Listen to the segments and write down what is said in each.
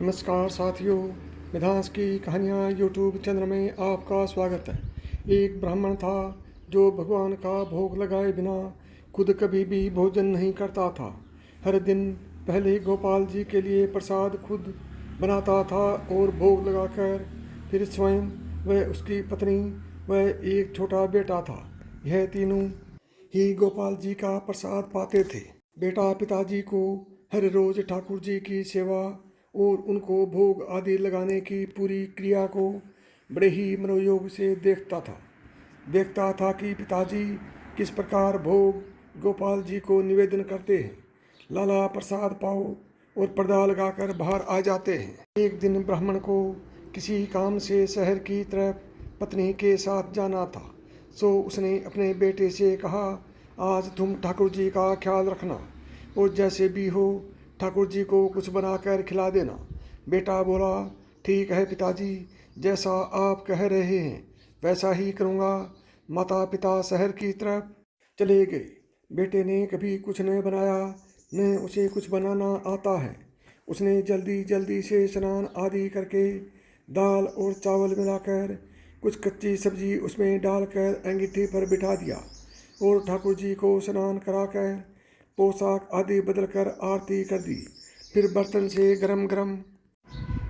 नमस्कार साथियों, मिधांस की कहानियाँ यूट्यूब चैनल में आपका स्वागत है। एक ब्राह्मण था जो भगवान का भोग लगाए बिना खुद कभी भी भोजन नहीं करता था। हर दिन पहले गोपाल जी के लिए प्रसाद खुद बनाता था और भोग लगाकर फिर स्वयं वह उसकी पत्नी व एक छोटा बेटा था, यह तीनों ही गोपाल जी का प्रसाद पाते थे। बेटा पिताजी को हर रोज ठाकुर जी की सेवा और उनको भोग आदि लगाने की पूरी क्रिया को बड़े ही मनोयोग से देखता था कि पिताजी किस प्रकार भोग गोपाल जी को निवेदन करते हैं। लाला प्रसाद पाओ और पर्दा लगाकर बाहर आ जाते हैं। एक दिन ब्राह्मण को किसी काम से शहर की तरफ पत्नी के साथ जाना था, सो उसने अपने बेटे से कहा, आज तुम ठाकुर जी का ख्याल रखना और जैसे भी हो ठाकुर जी को कुछ बनाकर खिला देना। बेटा बोला, ठीक है पिताजी, जैसा आप कह रहे हैं वैसा ही करूँगा। माता पिता शहर की तरफ चले गए। बेटे ने कभी कुछ न बनाया, न उसे कुछ बनाना आता है। उसने जल्दी जल्दी से स्नान आदि करके दाल और चावल मिलाकर कुछ कच्ची सब्जी उसमें डालकर अंगीठी पर बिठा दिया और ठाकुर जी को स्नान कराकर पोशाक आदि बदलकर आरती कर दी। फिर बर्तन से गरम गरम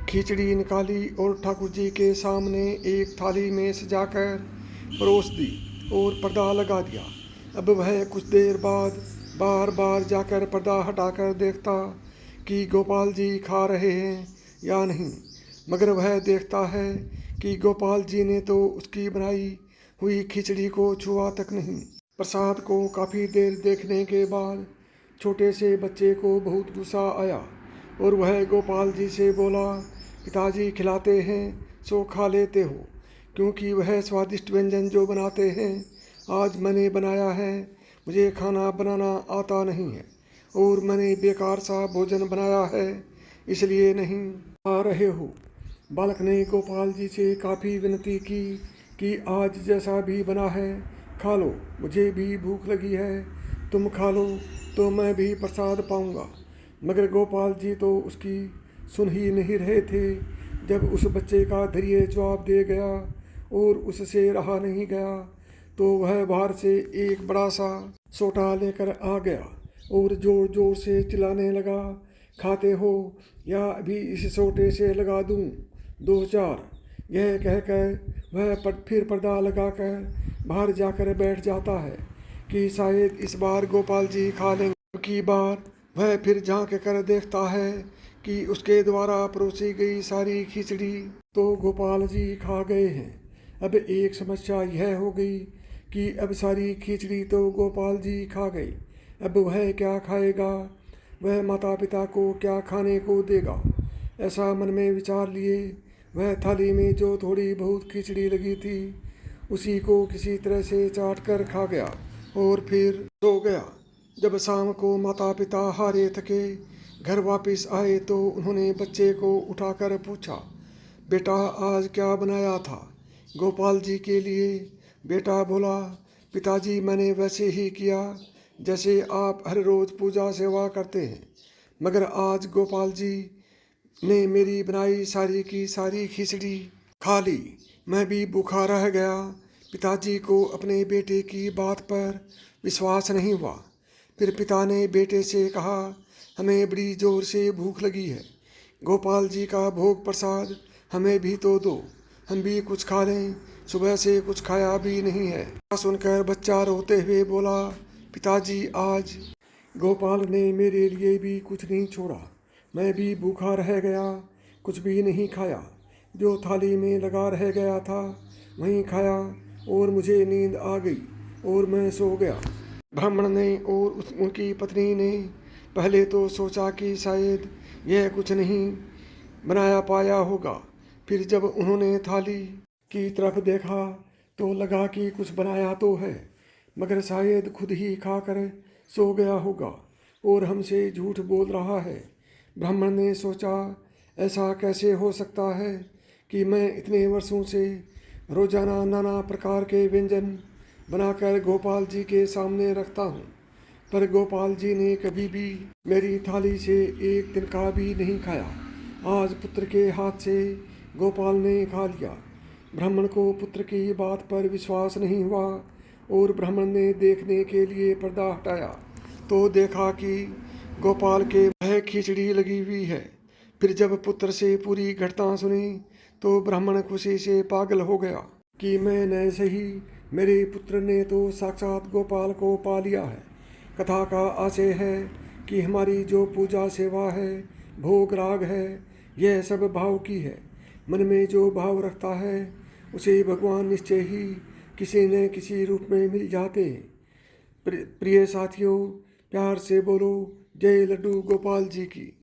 खिचड़ी निकाली और ठाकुर जी के सामने एक थाली में सजाकर परोस दी और पर्दा लगा दिया। अब वह कुछ देर बाद बार बार जाकर पर्दा हटाकर देखता कि गोपाल जी खा रहे हैं या नहीं, मगर वह देखता है कि गोपाल जी ने तो उसकी बनाई हुई खिचड़ी को छुआ तक नहीं। प्रसाद को काफ़ी देर देखने के बाद छोटे से बच्चे को बहुत गुस्सा आया और वह गोपाल जी से बोला, पिताजी खिलाते हैं सो खा लेते हो, क्योंकि वह स्वादिष्ट व्यंजन जो बनाते हैं आज मैंने बनाया है। मुझे खाना बनाना आता नहीं है और मैंने बेकार सा भोजन बनाया है, इसलिए नहीं आ रहे हो। बालक ने गोपाल जी से काफ़ी विनती की कि आज जैसा भी बना है खा लो, मुझे भी भूख लगी है, तुम खा लो तो मैं भी प्रसाद पाऊंगा। मगर गोपाल जी तो उसकी सुन ही नहीं रहे थे। जब उस बच्चे का धैर्य जवाब दे गया और उससे रहा नहीं गया तो वह बाहर से एक बड़ा सा सोटा लेकर आ गया और जोर जोर से चिल्लाने लगा, खाते हो या अभी इस सोटे से लगा दूं दो चार। यह कहकर वह फिर पर्दा लगाकर बाहर जाकर बैठ जाता है कि शायद इस बार गोपाल जी खा लेंगे। की बार वह फिर झांक कर देखता है कि उसके द्वारा परोसी गई सारी खिचड़ी तो गोपाल जी खा गए हैं। अब एक समस्या यह हो गई कि अब सारी खिचड़ी तो गोपाल जी खा गए, अब वह क्या खाएगा, वह माता पिता को क्या खाने को देगा। ऐसा मन में विचार लिए वह थाली में जो थोड़ी बहुत खिचड़ी लगी थी उसी को किसी तरह से चाट कर खा गया और फिर सो गया। जब शाम को माता पिता हारे थके घर वापस आए तो उन्होंने बच्चे को उठाकर पूछा, बेटा आज क्या बनाया था गोपाल जी के लिए। बेटा बोला, पिताजी मैंने वैसे ही किया जैसे आप हर रोज़ पूजा सेवा करते हैं, मगर आज गोपाल जी ने मेरी बनाई सारी की सारी खिचड़ी खा ली, मैं भी भूखा रह गया। पिताजी को अपने बेटे की बात पर विश्वास नहीं हुआ। फिर पिता ने बेटे से कहा, हमें बड़ी जोर से भूख लगी है, गोपाल जी का भोग प्रसाद हमें भी तो दो, हम भी कुछ खा लें, सुबह से कुछ खाया भी नहीं है। सुनकर बच्चा रोते हुए बोला, पिताजी आज गोपाल ने मेरे लिए भी कुछ नहीं छोड़ा, मैं भी भूखा रह गया, कुछ भी नहीं खाया, जो थाली में लगा रह गया था वहीं खाया और मुझे नींद आ गई और मैं सो गया। ब्राह्मण ने और उनकी पत्नी ने पहले तो सोचा कि शायद यह कुछ नहीं बनाया पाया होगा, फिर जब उन्होंने थाली की तरफ देखा तो लगा कि कुछ बनाया तो है, मगर शायद खुद ही खाकर सो गया होगा और हमसे झूठ बोल रहा है। ब्राह्मण ने सोचा, ऐसा कैसे हो सकता है कि मैं इतने वर्षों से रोजाना नाना प्रकार के व्यंजन बनाकर गोपाल जी के सामने रखता हूँ, पर गोपाल जी ने कभी भी मेरी थाली से एक दिन का भी नहीं खाया। आज पुत्र के हाथ से गोपाल ने खा लिया। ब्राह्मण को पुत्र की बात पर विश्वास नहीं हुआ और ब्राह्मण ने देखने के लिए पर्दा हटाया तो देखा कि गोपाल के वह खिचड़ी लगी हुई है। फिर जब पुत्र से पूरी घटना सुनी तो ब्राह्मण खुशी से पागल हो गया कि मैंने सही, मेरे पुत्र ने तो साक्षात गोपाल को पा लिया है। कथा का आशय है कि हमारी जो पूजा सेवा है, भोग राग है, यह सब भाव की है। मन में जो भाव रखता है उसे भगवान निश्चय ही किसी न किसी रूप में मिल जाते हैं। प्रिय साथियों, प्यार से बोलो जय लड्डू गोपाल जी की।